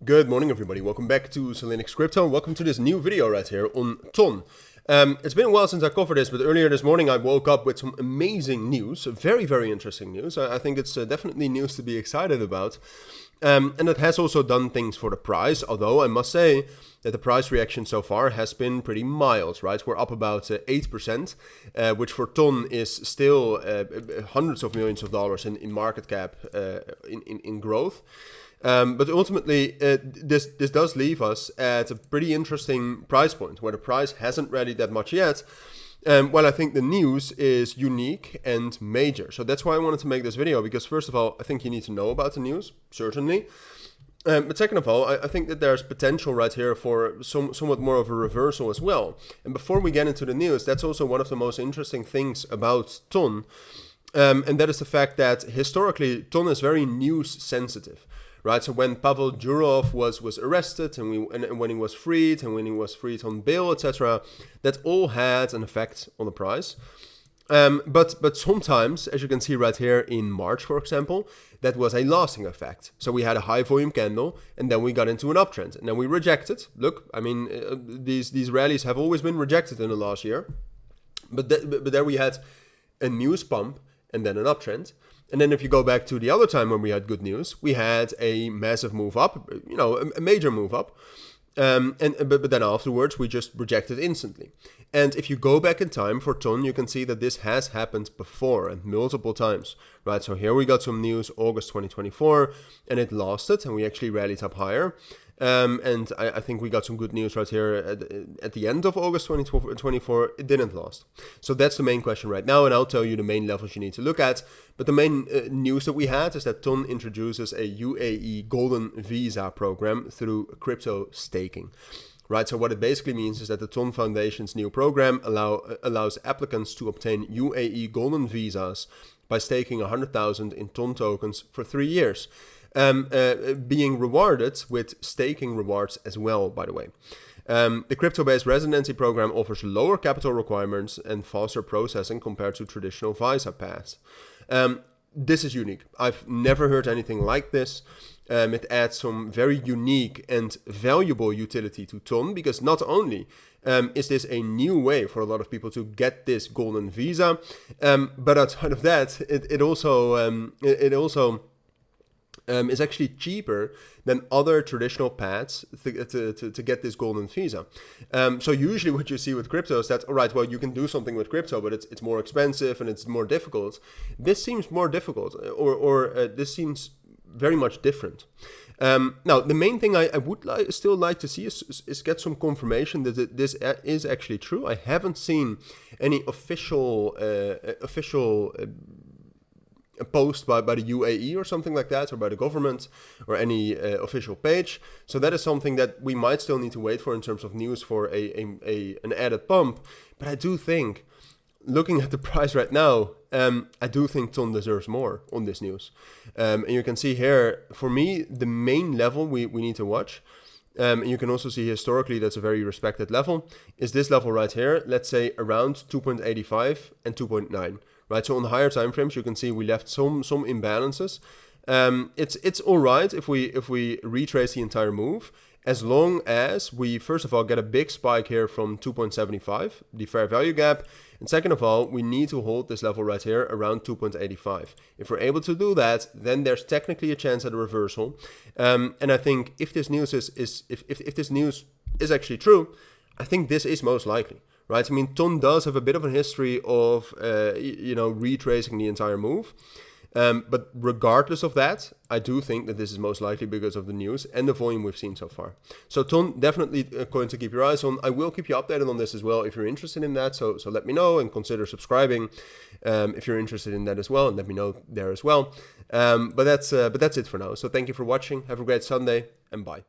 Good morning, everybody. Welcome back to cilinixfxcapital. Welcome to this new video right here on TON. It's been a while since I covered this, but earlier this morning I woke up with some amazing news, very, very interesting news. I think it's definitely news to be excited about. And it has also done things for the price, although I must say that the price reaction so far has been pretty mild, right? We're up about 8%, which for TON is still hundreds of millions of dollars in market cap in growth. But ultimately, this does leave us at a pretty interesting price point where the price hasn't rallied that much yet. Well, I think the news is unique and major. So that's why I wanted to make this video, because first of all, I think you need to know about the news, certainly. But second of all, I think that there's potential right here for somewhat more of a reversal as well. And before we get into the news, that's also one of the most interesting things about TON. And that is the fact that historically, TON is very news sensitive. Right, so when Pavel Durov was arrested and when he was freed and when he was freed on bail, etc., that all had an effect on the price. But sometimes, as you can see right here in March, for example, that was a lasting effect. So we had a high volume candle and then we got into an uptrend and then we rejected. Look, I mean, these rallies have always been rejected in the last year, but there we had a news pump and then an uptrend. And then if you go back to the other time when we had good news, we had a massive move up, you know, a major move up. But then afterwards, we just rejected instantly. And if you go back in time for TON, you can see that this has happened before and multiple times, right? So here we got some news, August 2024, and it lasted, and we actually rallied up higher. And I think we got some good news right here at the end of August 2024. It didn't last. So that's the main question right now, and I'll tell you the main levels you need to look at. But the main news that we had is that TON introduces a UAE Golden Visa program through crypto staking. Right, so what it basically means is that the TON Foundation's new program allows applicants to obtain UAE Golden Visas by staking 100,000 in TON tokens for 3 years. Being rewarded with staking rewards as well, by the way. The crypto-based residency program offers lower capital requirements and faster processing compared to traditional visa paths. This is unique. I've never heard anything like this. It adds some very unique and valuable utility to TON, because not only is this a new way for a lot of people to get this golden visa, but outside of that, it also is actually cheaper than other traditional paths to get this golden visa. So usually what you see with crypto is that, all right, well, you can do something with crypto, but it's more expensive and it's more difficult. This seems more difficult, or this seems very much different. Now, the main thing I would still like to see is get some confirmation that this is actually true. I haven't seen any official a post by the UAE or something like that, or by the government, or any official page. So that is something that we might still need to wait for in terms of news for an added pump. But I do think, looking at the price right now, I do think TON deserves more on this news. And you can see here, for me, the main level we need to watch, and you can also see historically that's a very respected level, is this level right here, let's say around 2.85 and 2.9. Right, so on the higher time frames, you can see we left some imbalances. It's all right if we retrace the entire move, as long as we first of all get a big spike here from 2.75, the fair value gap, and second of all, we need to hold this level right here around 2.85. If we're able to do that, then there's technically a chance at a reversal. And I think if this news if this news is actually true, I think this is most likely. Right, I mean, TON does have a bit of a history of, retracing the entire move. But regardless of that, I do think that this is most likely because of the news and the volume we've seen so far. So TON, definitely a coin to keep your eyes on. I will keep you updated on this as well if you're interested in that. So let me know and consider subscribing if you're interested in that as well. And let me know there as well. But that's it for now. So thank you for watching. Have a great Sunday and bye.